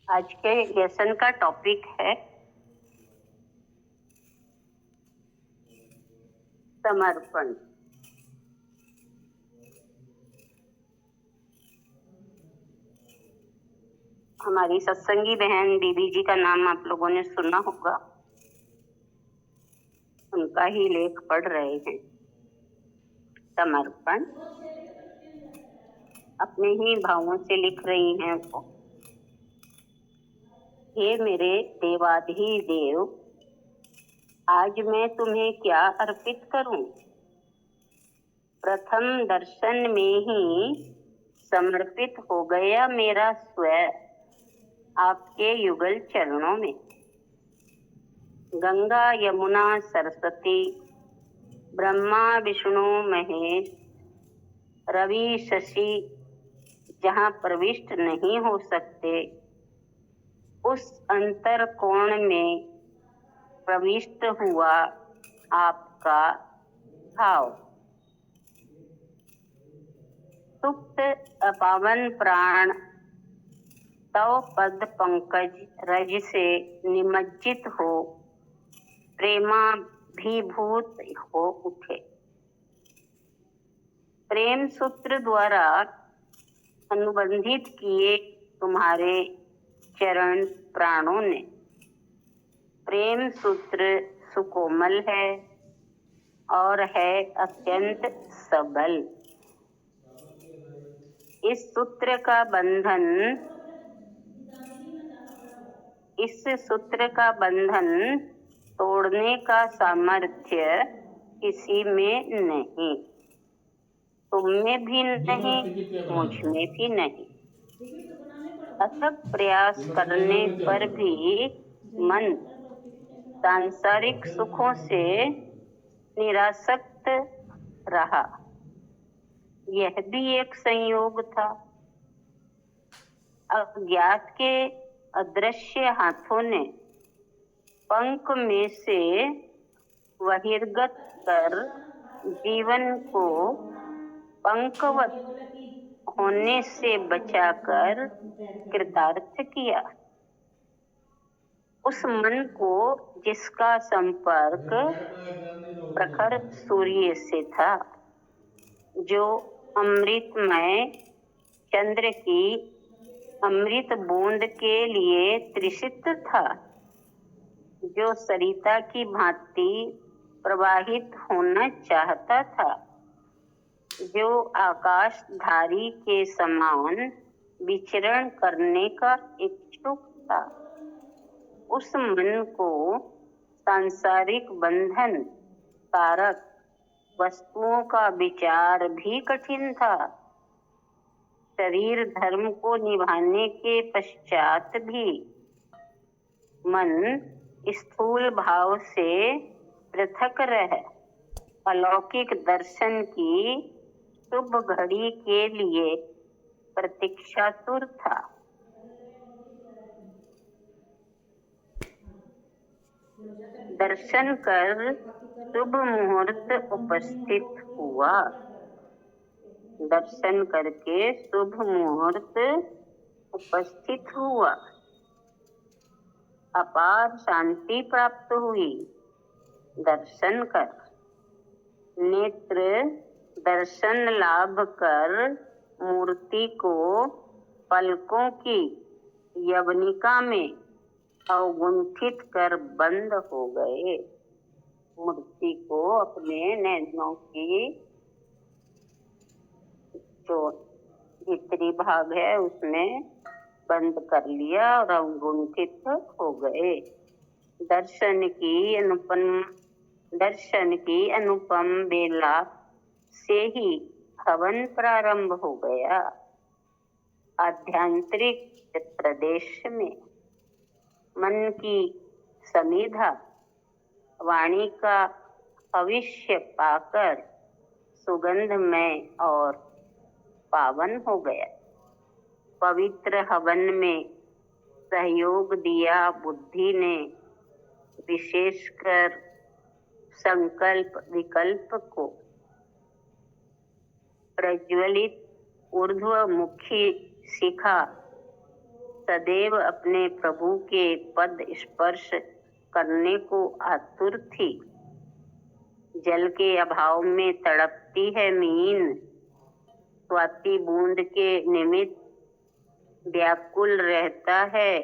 आज के लेसन का टॉपिक है समर्पण। हमारी सत्संगी बहन दीदी जी का नाम आप लोगों ने सुना होगा, उनका ही लेख पढ़ रहे हैं। समर्पण अपने ही भावों से लिख रही हैं वो। हे मेरे देवाधिदेव, आज मैं तुम्हें क्या अर्पित करूं? प्रथम दर्शन में ही समर्पित हो गया मेरा स्वयं आपके युगल चरणों में। गंगा यमुना सरस्वती, ब्रह्मा विष्णु महेश, रवि शशि जहाँ प्रविष्ट नहीं हो सकते, उस अंतर कोण में प्रविष्ट हुआ आपका भाव। सुप्त अपावन प्राण तव पद पंकज रज से निमज्जित हो प्रेमाभिभूत हो उठे। प्रेम सूत्र द्वारा अनुबंधित किए तुम्हारे चरण प्राणों ने। प्रेम सूत्र सुकोमल है और है अत्यंत सबल। इस सूत्र का बंधन तोड़ने का सामर्थ्य किसी में नहीं, तुम में भी नहीं, मुझ में भी नहीं। अथक प्रयास करने पर भी मन सांसारिक सुखों से निरासक्त रहा। यह भी एक संयोग था। अज्ञात के अदृश्य हाथों ने पंख में से बहिर्गत कर जीवन को पंखवत होने से बचाकर कृतार्थ किया। उस मन को जिसका संपर्क प्रखर सूर्य से था, जो अमृतमय चंद्र की अमृत बूंद के लिए तृषित था, जो सरिता की भांति प्रवाहित होना चाहता था, जो आकाशधारी के समान विचरण करने का इच्छुक था, उस मन को सांसारिक बंधन कारक वस्तुओं का विचार भी कठिन था। शरीर धर्म को निभाने के पश्चात भी मन स्थूल भाव से पृथक रह अलौकिक दर्शन की शुभ घड़ी के लिए प्रतीक्षातुर था। दर्शन कर शुभ मुहूर्त उपस्थित हुआ। दर्शन करके शुभ मुहूर्त उपस्थित हुआ। अपार शांति प्राप्त हुई दर्शन कर। नेत्र दर्शन लाभ कर मूर्ति को पलकों की यवनिका में अवगुंठित कर बंद हो गए। मूर्ति को अपने नैनों की जो भीतरी भाग है उसमें बंद कर लिया और अवगुंठित हो गए। दर्शन की अनुपम बेला से ही हवन प्रारंभ हो गया। आध्यांतरिक प्रदेश में मन की समीधा वाणी का भविष्य पाकर सुगंधमय और पावन हो गया। पवित्र हवन में सहयोग दिया बुद्धि ने, विशेषकर संकल्प विकल्प को। प्रज्वलित ऊर्ध्वमुखी शिखा सदैव अपने प्रभु के पद स्पर्श करने को आतुर थी। जल के अभाव में तड़पती है मीन, स्वाति बूंद के निमित्त व्याकुल रहता है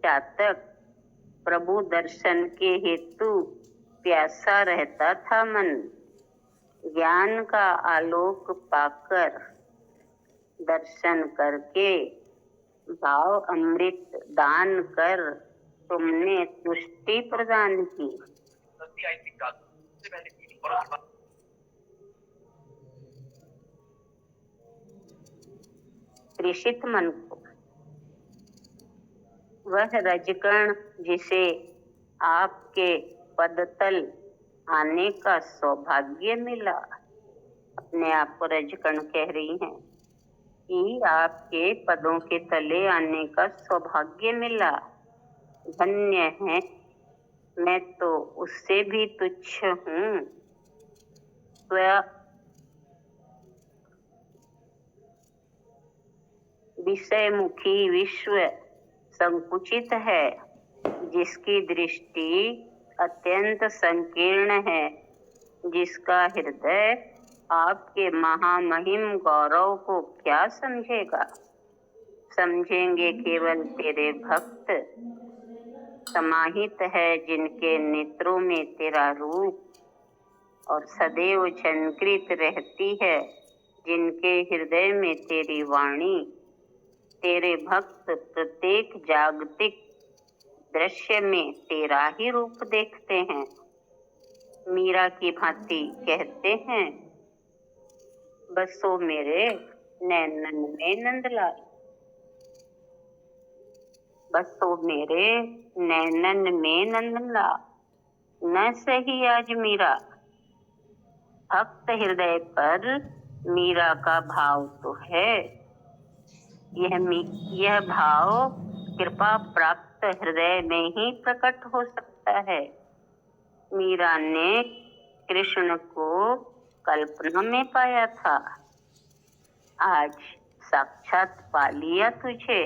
चातक। प्रभु दर्शन के हेतु प्यासा रहता था मन। ज्ञान का आलोक पाकर दर्शन करके भाव अमृत दान कर तुमने तुष्टि प्रदान की। प्रेषित मन को वह रजकण जिसे आपके पदतल आने का सौभाग्य मिला, अपने आप को रजकण कह रही हैं कि आपके पदों के तले आने का सौभाग्य मिला, धन्य है। मैं तो उससे भी तुच्छ हूँ। विषयमुखी विश्व संकुचित है, जिसकी दृष्टि अत्यंत संकीर्ण है, जिसका हृदय आपके महामहिम गौरव को क्या समझेगा। समझेंगे केवल तेरे भक्त। समाहित है जिनके नेत्रों में तेरा रूप, और सदैव झंकृत रहती है जिनके हृदय में तेरी वाणी। तेरे भक्त प्रत्येक जागतिक दृश्य में तेरा ही रूप देखते हैं। मीरा की भांति कहते हैं, बसो मेरे नैनन में नंदलाल। बसो मेरे नैनन में नंदलाल। न सही आज मीरा, भक्त हृदय पर मीरा का भाव तो है। यह भाव कृपा प्राप्त हृदय में ही प्रकट हो सकता है। मीरा ने कृष्ण को कल्पना में पाया था, आज साक्षात पा लिया तुझे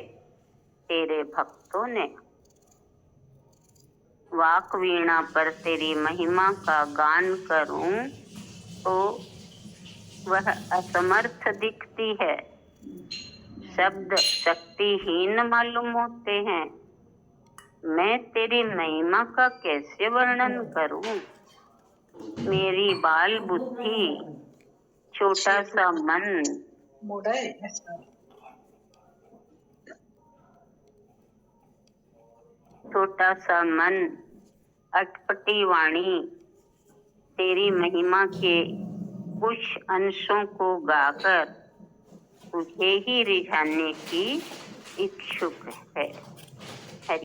तेरे भक्तों ने। वाक वीणा पर तेरी महिमा का गान करूं तो वह असमर्थ दिखती है। शब्द शक्तिहीन मालूम होते हैं। मैं तेरी महिमा का कैसे वर्णन करूं। मेरी बाल बुद्धि, छोटा सा मन, छोटा सा मन, अटपटी वाणी तेरी महिमा के कुछ अंशों को गाकर तुझे ही रिझाने की इच्छुक है।